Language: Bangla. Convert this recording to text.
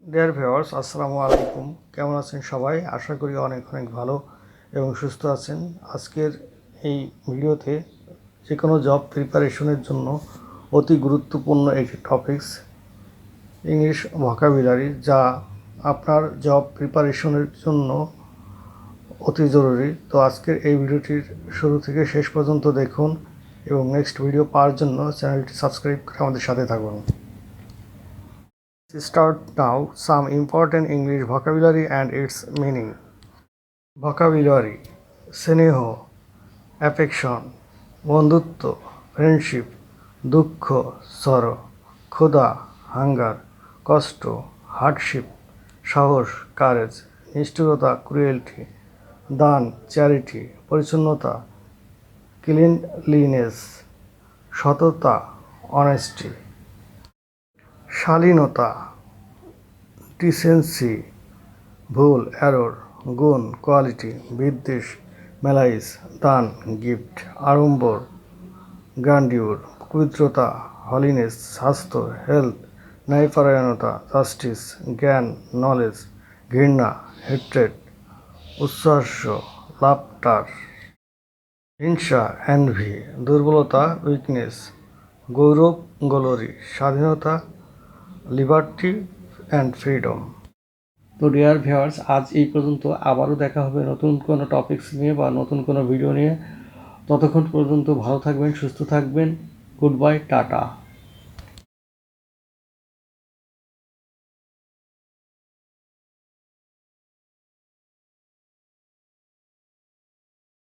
ডিয়ার ভিউয়ার্স, আসসালামু আলাইকুম। কেমন আছেন সবাই? আশা করি অনেক অনেক ভালো এবং সুস্থ আছেন। আজকের এই ভিডিওতে যে কোনো জব প্রিপারেশনের জন্য অতি গুরুত্বপূর্ণ একটি টপিকস ইংলিশ ভোকাবুলারি, যা আপনার জব প্রিপারেশনের জন্য অতি জরুরি। তো আজকের এই ভিডিওটির শুরু থেকে শেষ পর্যন্ত দেখুন এবং নেক্সট ভিডিও পাওয়ার জন্য চ্যানেলটি সাবস্ক্রাইব করে আমাদের সাথে থাকুন। Start now some important English vocabulary and its meaning. Vocabulary: স্নেহ, অ্যাফেকশন, বন্ধুত্ব, ফ্রেন্ডশিপ, দুঃখ, সরো, ক্ষুধা, হাঙ্গার, কষ্ট, হার্ডশিপ, সাহস, কারেজ, নিষ্ঠুরতা, ক্রুয়েলটি, দান, চ্যারিটি, পরিচ্ছন্নতা, ক্লিনলিনেস, সততা, অনেস্টি, শালীনতা, ডিসেন্সি, ভুল, এরর, গুণ, কোয়ালিটি, বিদ্বেষ, ম্যালাইস, দান, গিফট, আড়ম্বর, গ্র্যান্ডিউর, পবিত্রতা, হলিনেস, স্বাস্থ্য, হেলথ, ন্যায়পরায়ণতা, জাস্টিস, জ্ঞান, নলেজ, ঘৃণা, হেট্রেড, উচ্ছ্বাস, লাফটার, হিংসা, এনভি, দুর্বলতা, উইকনেস, গৌরব, গ্লোরি, স্বাধীনতা, লিবার্টি অ্যান্ড ফ্রিডম। তো ডিয়ার ভিউয়ার্স, আজ এই পর্যন্ত। আবারও দেখা হবে নতুন কোনো টপিকস নিয়ে বা নতুন কোনো ভিডিও নিয়ে। ততক্ষণ পর্যন্ত ভালো থাকবেন, সুস্থ থাকবেন। Good bye, tata.